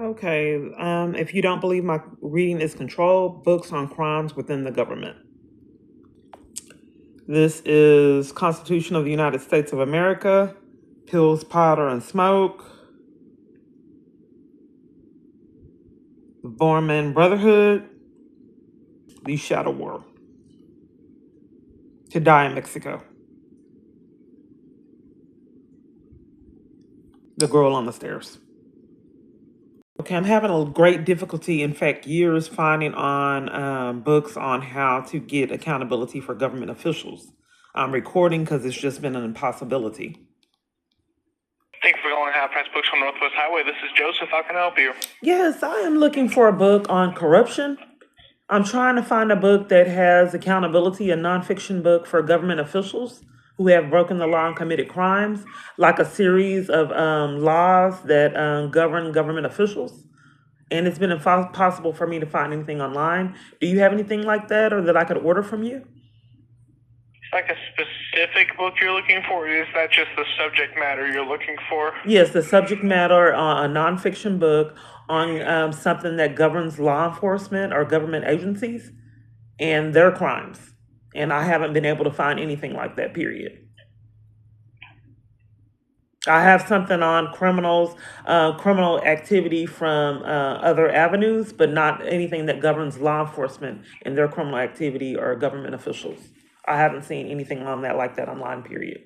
Okay, if you don't believe my reading is controlled, books on crimes within the government. This is Constitution of the United States of America, Pills, Powder, and Smoke, the Borman Brotherhood, the Shadow War, To Die in Mexico, The Girl on the Stairs. Okay, I'm having a great difficulty, in fact, years finding on books on how to get accountability for government officials. I'm recording because it's just been an impossibility. Thank you for calling Half Price Books on Northwest Highway. This is Joseph. How can I help you? Yes, I am looking for a book on corruption. I'm trying to find a book that has accountability, a nonfiction book for government officials who have broken the law and committed crimes, like a series of laws that govern government officials. And it's been impossible for me to find anything online. Do you have anything like that or that I could order from you? Like a specific book you're looking for, or is that just the subject matter you're looking for? Yes, the subject matter, a nonfiction book on something that governs law enforcement or government agencies and their crimes. And I haven't been able to find anything like that, period. I have something on criminals, criminal activity from other avenues, but not anything that governs law enforcement and their criminal activity or government officials. I haven't seen anything on that like that online, period.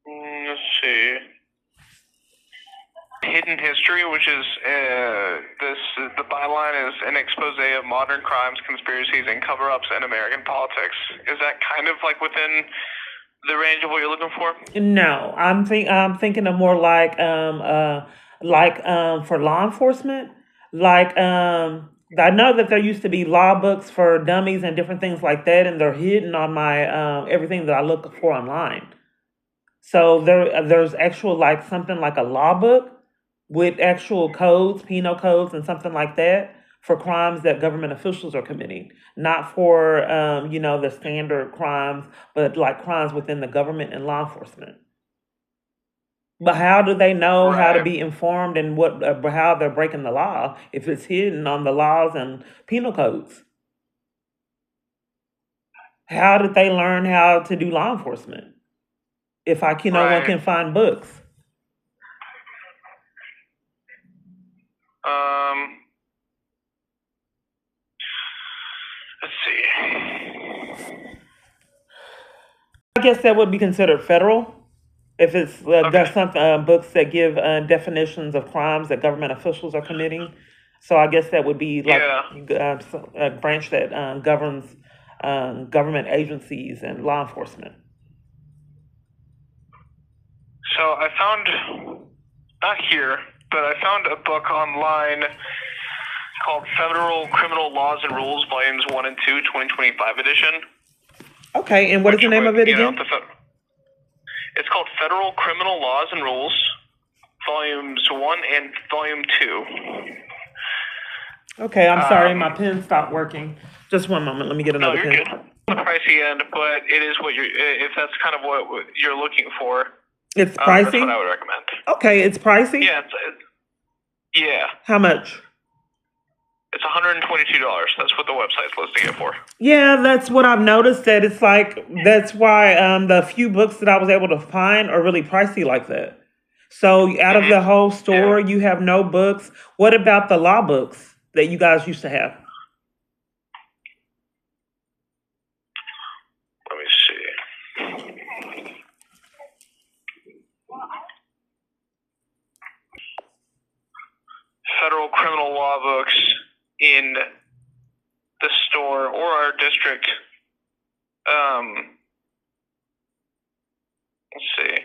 Let's see. Hidden History, which is the byline is an expose of modern crimes, conspiracies, and cover-ups in American politics. Is that kind of like within the range of what you're looking for? No, I'm thinking of more like for law enforcement. I know that there used to be law books for dummies and different things like that, and they're hidden on my everything that I look for online. So there's actual like something like a law book with actual codes, penal codes, and something like that for crimes that government officials are committing, not for the standard crimes, but like crimes within the government and law enforcement. But how do they know how to Right. be informed and how they're breaking the law if it's hidden on the laws and penal codes? How did they learn how to do law enforcement if no one Right. can find books? Let's see. I guess that would be considered federal if it's there's some books that give definitions of crimes that government officials are committing. So I guess that would be like a branch that governs government agencies and law enforcement. So I found, not here, but I found a book online called Federal Criminal Laws and Rules, Volumes 1 and 2, 2025 edition. Okay, and what is the name of it again? It's called Federal Criminal Laws and Rules, Volumes 1 and Volume 2. Okay, I'm sorry, my pen stopped working. Just one moment, let me get another pen. You're good. The pricey end, but it is what if that's kind of what you're looking for. It's pricey? That's what I would recommend. Okay, it's pricey? Yeah, yeah. How much? It's $122. That's what the website's listing it for. Yeah, that's what I've noticed. That it's like that's why the few books that I was able to find are really pricey like that. So out of the whole store, you have no books. What about the law books that you guys used to have? Let me see. Federal criminal law books in the store or our district. Let's see.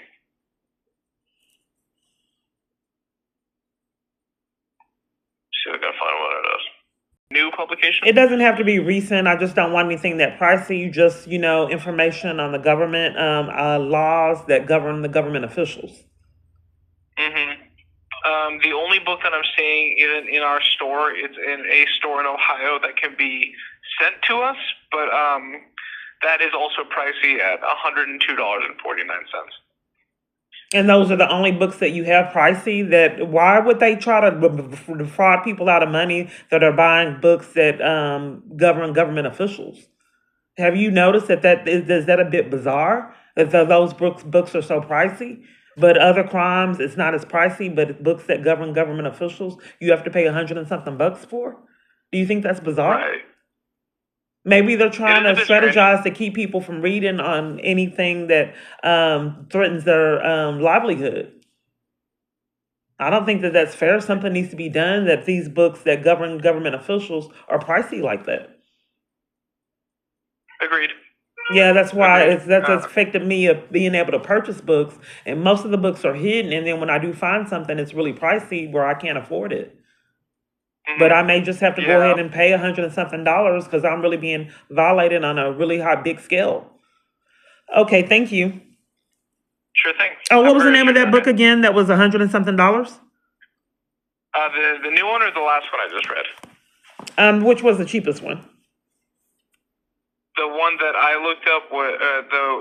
See if I can find what it is. New publication? It doesn't have to be recent. I just don't want anything that pricey. Just information on the government laws that govern the government officials. The only book that I'm seeing isn't in our store. It's in a store in Ohio that can be sent to us, but that is also pricey at $102.49. And those are the only books that you have pricey. That why would they try to defraud people out of money that are buying books that govern government officials? Have you noticed is that a bit bizarre that those books are so pricey, but other crimes it's not as pricey, but books that govern government officials you have to pay 100 and something bucks for? Do you think that's bizarre? Right. Maybe they're It trying is a to bit strange. strategize to keep people from reading on anything that threatens their livelihood. I don't think that that's fair. Something needs to be done that these books that govern government officials are pricey like that. Agreed. Yeah, that's why Agreed. that's affected me of being able to purchase books, and most of the books are hidden. And then when I do find something, it's really pricey where I can't afford it. But I may just have to go Yeah. ahead and pay 100 and something dollars because I'm really being violated on a really high big scale. Okay, thank you. Sure thing. Oh, what Have was a the great name of rest that of your book day. again? That was 100 and something dollars. The new one or the last one I just read? Which was the cheapest one? The one that I looked up was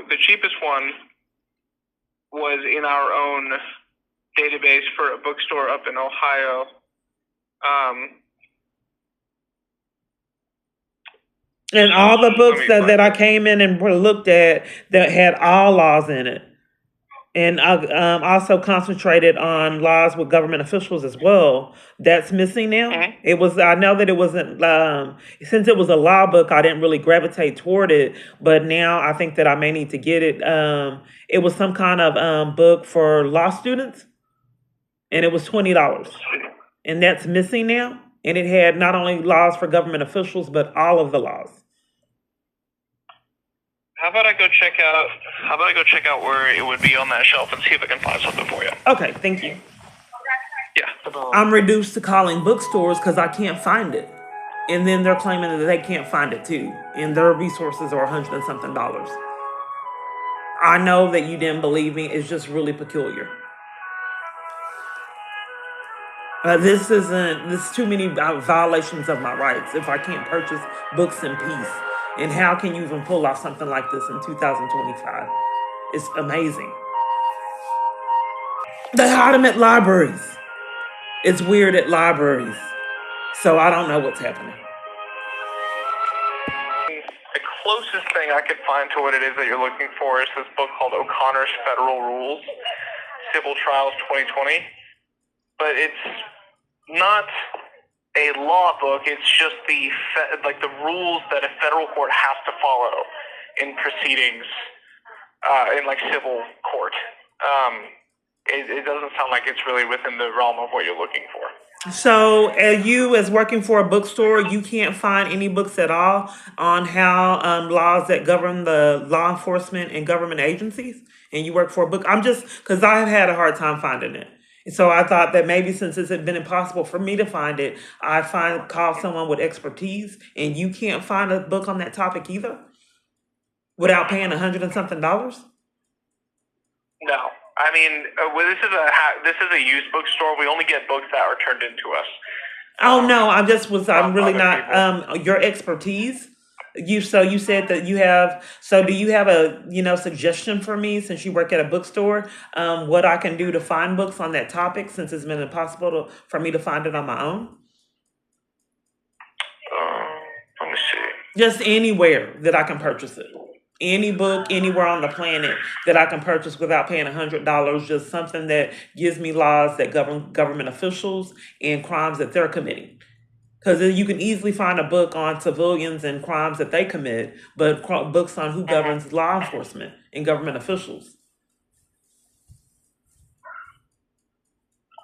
the cheapest one was in our own database for a bookstore up in Ohio. And all the Let books me that find I it. came in and looked at that had all laws in it. And I also concentrated on laws with government officials as well. That's missing now. Mhm. It was. I know that it wasn't. Since it was a law book, I didn't really gravitate toward it. But now I think that I may need to get it. It was some kind of book for law students, and it was $20, and that's missing now. And it had not only laws for government officials, but all of the laws. How about I go check out where it would be on that shelf and see if I can find something for you? Okay, thank you. Yeah. I'm reduced to calling bookstores because I can't find it. And then they're claiming that they can't find it too. And their resources are 100 and something dollars. I know that you didn't believe me. It's just really peculiar. This is too many violations of my rights if I can't purchase books in peace. And how can you even pull off something like this in 2025? It's amazing. They hide them at libraries. It's weird at libraries. So I don't know what's happening. The closest thing I could find to what it is that you're looking for is this book called O'Connor's Federal Rules, Civil Trials 2020. But it's not a law book. It's just the rules that a federal court has to follow in proceedings in civil court. It doesn't sound like it's really within the realm of what you're looking for. So, as working for a bookstore, you can't find any books at all on how laws that govern the law enforcement and government agencies, and you work for a book. I'm just because I've had a hard time finding it. So I thought that maybe since it's been impossible for me to find it, call someone with expertise, and you can't find a book on that topic either without paying 100 and something dollars. No, I mean this is a used bookstore. We only get books that are turned into us. Oh no, I'm really other not your expertise. You said that you have do you have a suggestion for me since you work at a bookstore what I can do to find books on that topic since it's been impossible for me to find it on my own? Let me see. Just anywhere that I can purchase it. Any book anywhere on the planet that I can purchase without paying $100, just something that gives me laws that govern government officials and crimes that they're committing. Because you can easily find a book on civilians and crimes that they commit, but books on who governs law enforcement and government officials.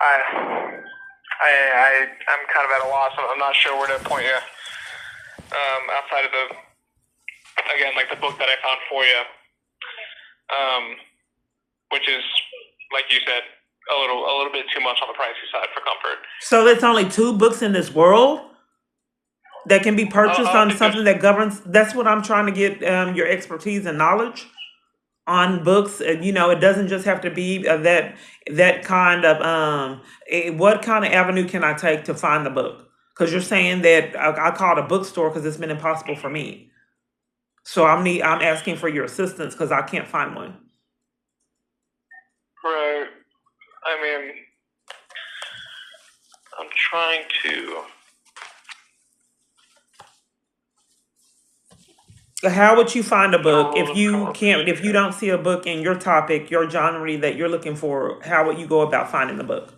I'm kind of at a loss. I'm not sure where to point you. Outside of the book that I found for you, which is, like you said, a little bit too much on the pricey side for comfort. So there's only 2 books in this world that can be purchased on something that governs. That's what I'm trying to get your expertise and knowledge on books. It doesn't just have to be that kind of what kind of avenue can I take to find the book? Because you're saying that I called a bookstore because it's been impossible for me. So I'm asking for your assistance because I can't find one. Right. I mean, I'm trying to. How would you find a book Scroll if you don't see a book in your topic, your genre that you're looking for? How would you go about finding the book?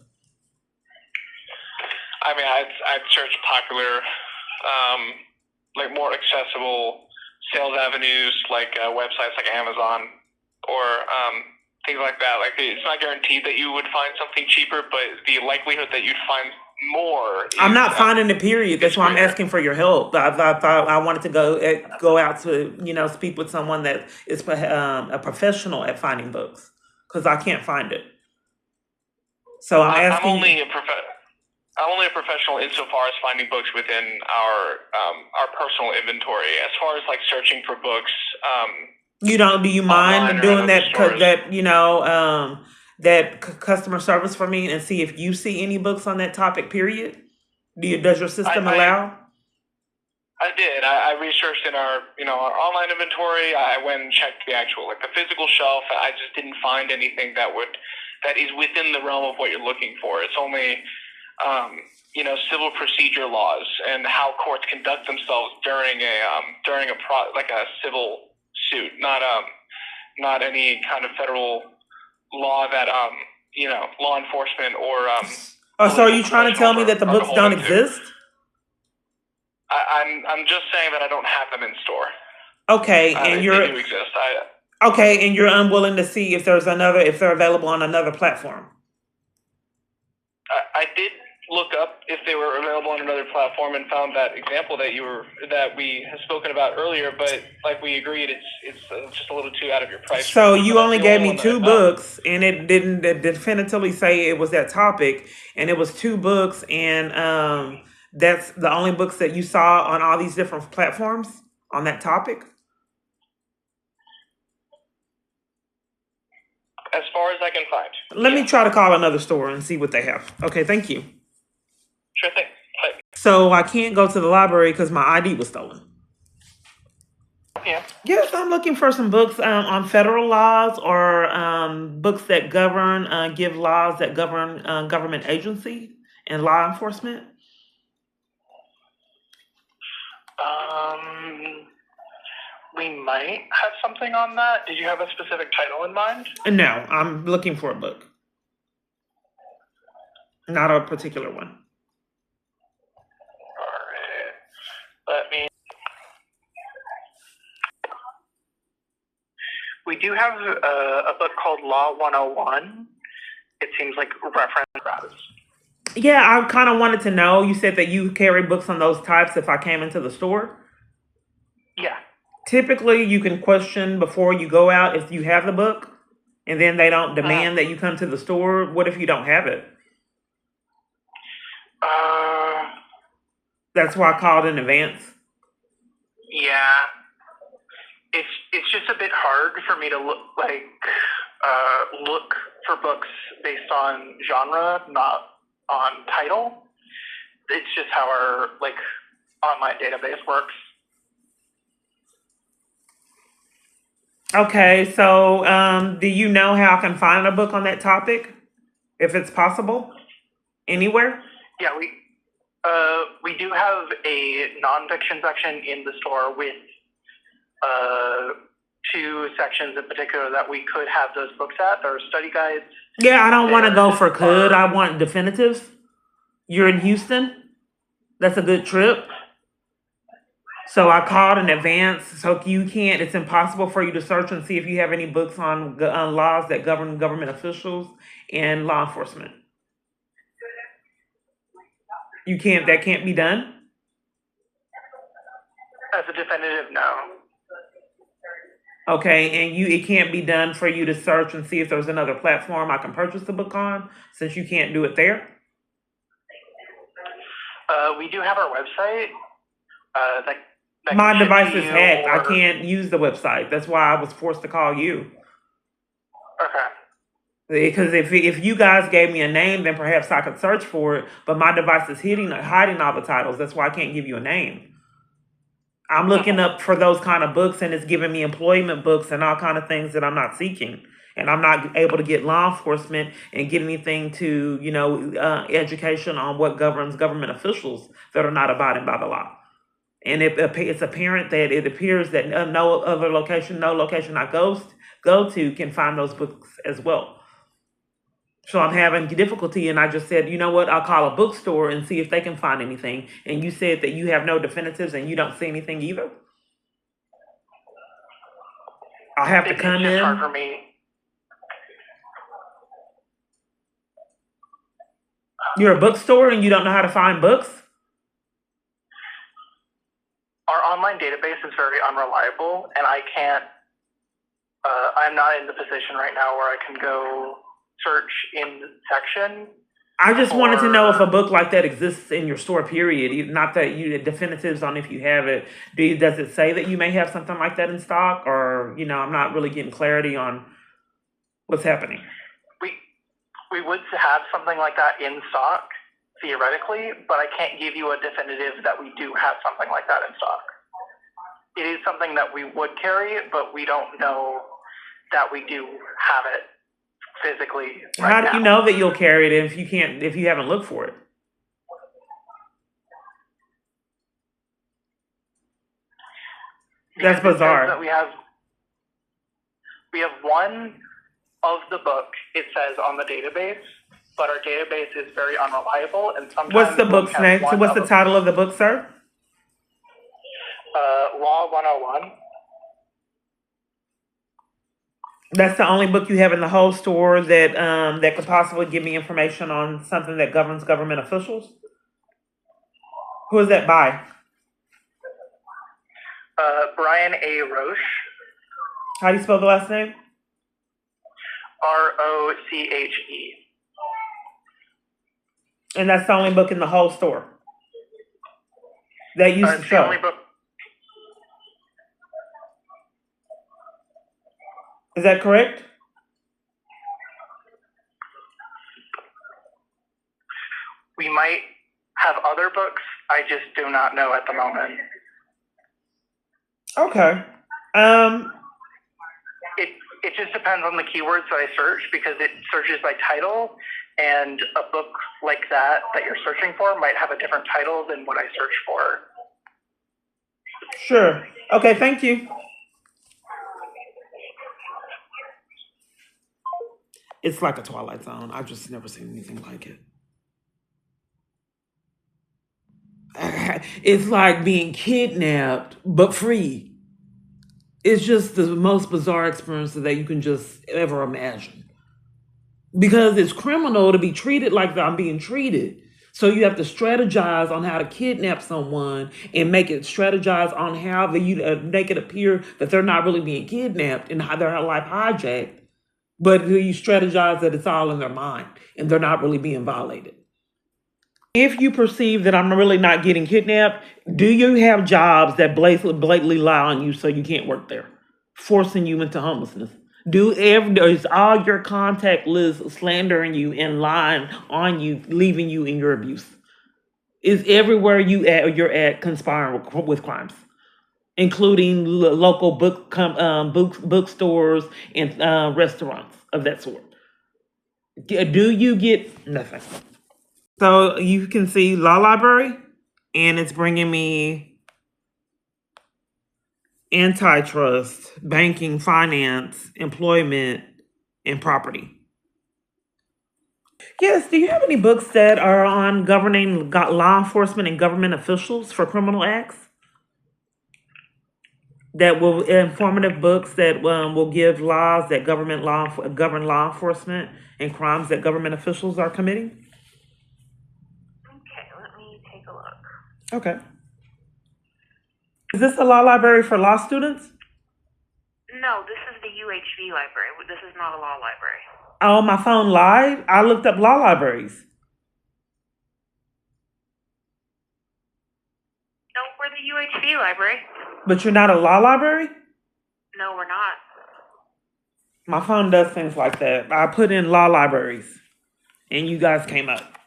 I mean, I'd search popular, like more accessible sales avenues, like websites like Amazon or things like that. Like it's not guaranteed that you would find something cheaper, but the likelihood that you'd find more I'm is not finding the period. That's is why I'm greater. asking for your help. I thought I wanted to go out to speak with someone that is a professional at finding books because I can't find it. So I'm I'm asking. only a professional insofar as finding books within our personal inventory. As far as like searching for books, Do you online mind or at doing other that? stores. Customer service for me and see if you see any books on that topic. Period. Does your system I allow? I did. I researched in our our online inventory. I went and checked the actual like the physical shelf. I just didn't find anything that is within the realm of what you're looking for. It's only civil procedure laws and how courts conduct themselves during a civil suit, not any kind of federal law that law enforcement or So are political you trying to tell professionals me that the are books don't beholden to. exist? I'm just saying that I don't have them in store. Okay, and They do exist. and you're unwilling to see if they're available on another platform. I did look up if they were available on another platform and found that example that we have spoken about earlier. But like we agreed, it's just a little too out of your price So range. you But that's only the gave only me one that I two found. books, and it didn't definitively say it was that topic, and it was two books, and that's the only books that you saw on all these different platforms on that topic. As far as I can find, Let me yes. try to call another store and see what they have. Okay, thank you. Sure thing. But, So I can't go to the library because my ID was stolen. yeah. Yes, I'm looking for some books on federal laws or books that give laws that govern government agency and law enforcement. We might have something on that. Did you have a specific title in mind? No, I'm looking for a book, not a particular one. All right. Let me. We do have a book called Law 101. It seems like reference. Yeah, I kind of wanted to know. You said that you carry books on those types if I came into the store. Yeah. Typically, you can question before you go out if you have the book, and then they don't demand that you come to the store. What if you don't have it? That's why I called in advance. Yeah. It's just a bit hard for me to look for books based on genre, not on title. It's just how our online database works. Okay, so do you know how I can find a book on that topic, if it's possible, anywhere? Yeah, we do have a nonfiction section in the store with two sections in particular that we could have those books at. There are study guides. Yeah, I don't want to go for could. I want definitives. You're in Houston. That's a good trip. So I called in advance. So you can't. It's impossible for you to search and see if you have any books on laws that govern government officials and law enforcement. You can't. That can't be done. As a definitive, no. Okay, and it can't be done for you to search and see if there's another platform I can purchase the book on, since you can't do it there. We do have our website. My device is hacked. I can't use the website. That's why I was forced to call you. Okay. Because if you guys gave me a name, then perhaps I could search for it. But my device is hiding all the titles. That's why I can't give you a name. I'm looking up for those kind of books, and it's giving me employment books and all kind of things that I'm not seeking. And I'm not able to get law enforcement and get anything to, education on what governs government officials that are not abiding by the law. And it's apparent that it appears that no other location, no location I go to can find those books as well. So I'm having difficulty, and I just said, you know what? I'll call a bookstore and see if they can find anything. And you said that you have no definitives and you don't see anything either. I'll have to come It's in. hard for me. You're a bookstore and you don't know how to find books? Our online database is very unreliable, and I can't. I'm not in the position right now where I can go search in section. I just wanted to know if a book like that exists in your store, period. Not that you definitives on if you have it. Does it say that you may have something like that in stock? Or, I'm not really getting clarity on what's happening. We would have something like that in stock, theoretically, but I can't give you a definitive that we do have something like that in stock. It is something that we would carry, but we don't know that we do have it physically right How now. do you know that you'll carry it if you haven't looked for it? Because That's bizarre. that we have one of the book, it says on the database, but our database is very unreliable, and sometimes What's the book's name? So what's the title of the book, sir? Law 101. That's the only book you have in the whole store that could possibly give me information on something that governs government officials? Who is that by? Brian A. Roche. How do you spell the last name? Roche. And that's the only book in the whole store that used to show. The only book. Is that correct? We might have other books. I just do not know at the moment. Okay. It just depends on the keywords that I search, because it searches by title, and a book like that you're searching for might have a different title than what I search for. Sure. Okay, thank you. It's like a Twilight Zone. I've just never seen anything like it. It's like being kidnapped, but free. It's just the most bizarre experience that you can just ever imagine. Because it's criminal to be treated like I'm being treated. So you have to strategize on how to kidnap someone and strategize on how you make it appear that they're not really being kidnapped and how their life hijacked. But you strategize that it's all in their mind and they're not really being violated. If you perceive that I'm really not getting kidnapped, do you have jobs that blatantly lie on you so you can't work there, forcing you into homelessness? Is all your contact list slandering you and lying on you, leaving you in your abuse? Is everywhere you're at conspiring with crimes, including local bookstores and restaurants of that sort? Do you get nothing? So you can see Law Library, and it's bringing me antitrust, banking, finance, employment, and property. Yes, do you have any books that are on governing law enforcement and government officials for criminal acts? That will informative books that will give laws that govern law enforcement and crimes that government officials are committing? Okay. Is this a law library for law students? No, this is the UHV library. This is not a law library. Oh, my phone lied? I looked up law libraries. No, we're the UHV library. But you're not a law library? No, we're not. My phone does things like that. I put in law libraries, and you guys came up.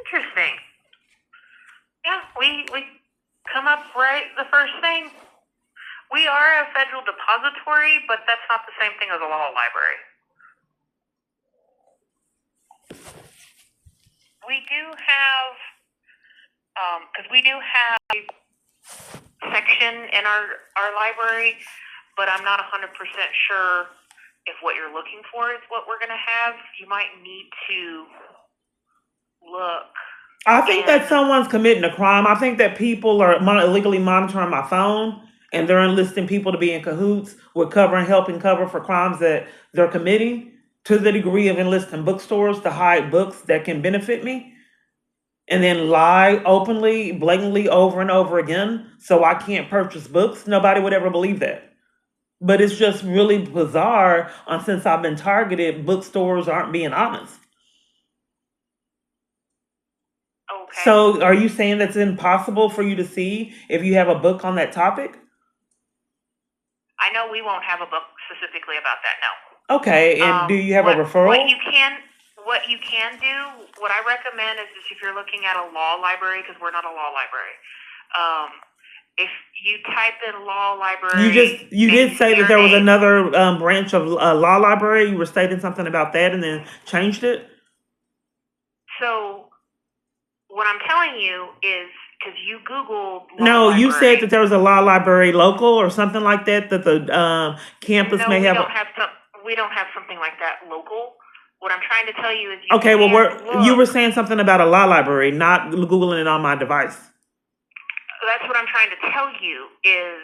Interesting. Yeah, we come up right the first thing. We are a federal depository, but that's not the same thing as a law library. We do have, because we do have a section in our library, but I'm not 100% sure if what you're looking for is what we're going to have. You might need to look. I think that someone's committing a crime. I think that people are illegally monitoring my phone, and they're enlisting people to be in cahoots with helping cover for crimes that they're committing, to the degree of enlisting bookstores to hide books that can benefit me, and then lie openly, blatantly over and over again so I can't purchase books. Nobody would ever believe that. But it's just really bizarre since I've been targeted, bookstores aren't being honest. Okay. So are you saying that's impossible for you to see if you have a book on that topic? I know we won't have a book specifically about that, no. Okay, and do you have a referral? What you can do, what I recommend is if you're looking at a law library, because we're not a law library, if you type in law library, you did say that there was another branch of law library. You were stating something about that and then changed it. So what I'm telling you is, because you Googled law No, library. you said that there was a law library local or something like that the campus may have. We don't have something like that local. What I'm trying to tell you is okay, well, you were saying something about a law library, not Googling it on my device. That's what I'm trying to tell you is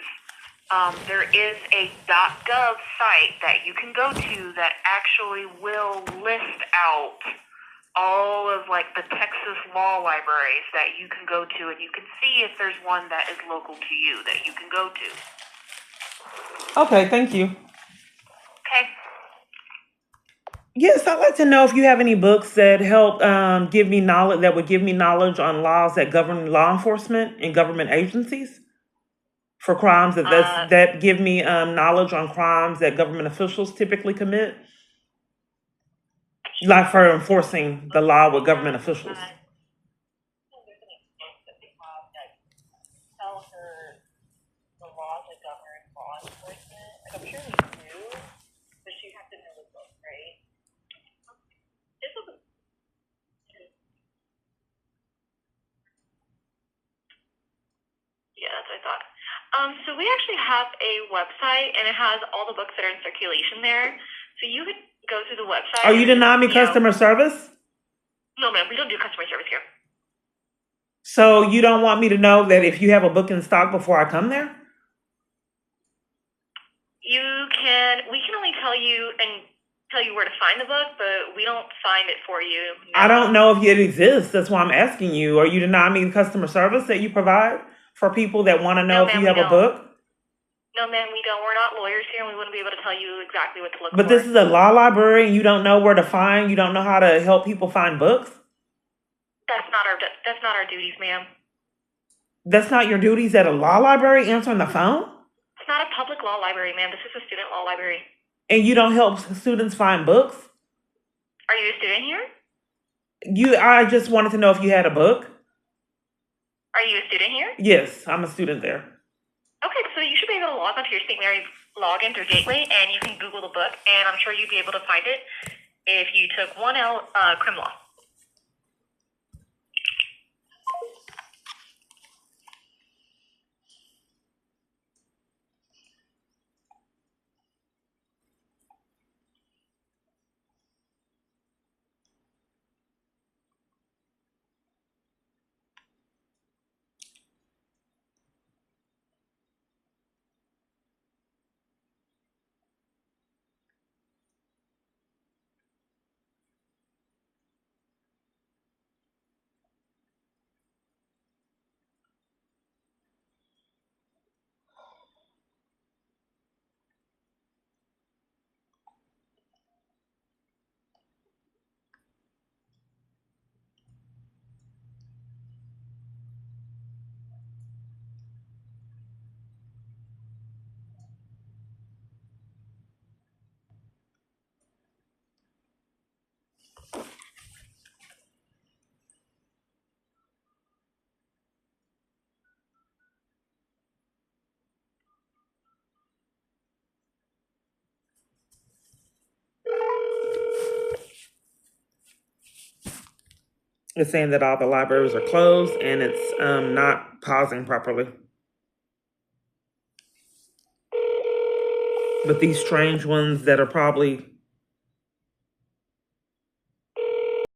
there is a .gov site that you can go to that actually will list out all of like the Texas law libraries that you can go to, and you can see if there's one that is local to you that you can go to. Okay, thank you. Okay. Yes, I'd like to know if you have any books that help give me knowledge, that would give me knowledge on laws that govern law enforcement and government agencies for crimes that give me knowledge on crimes that government officials typically commit, like for enforcing the law with government officials. I'm sure you do, but you have to know the book, right? Yeah, that's what I thought. So we actually have a website, and it has all the books that are in circulation there. So you could go through the website. Are you denying me customer service? No, ma'am, we don't do customer service here. So you don't want me to know that if you have a book in stock before I come there? We can only tell you where to find the book, but we don't find it for you. No. I don't know if it exists. That's why I'm asking you. Are you denying me the customer service that you provide for people that want to know if you have a book? No, ma'am, we don't. We're not lawyers here, and we wouldn't be able to tell you exactly what to look for. But this is a law library, and you don't know where to find. You don't know how to help people find books. That's not our duties, ma'am. That's not your duties at a law library, answering the phone? It's not a public law library, ma'am. This is a student law library. And you don't help students find books? Are you a student here? I just wanted to know if you had a book. Are you a student here? Yes, I'm a student there. Okay, so you should be able to log onto your St. Mary's login through Gateway, and you can Google the book, and I'm sure you'd be able to find it if you took 1L Crim Law. It's saying that all the libraries are closed and it's not pausing properly. But these strange ones that are probably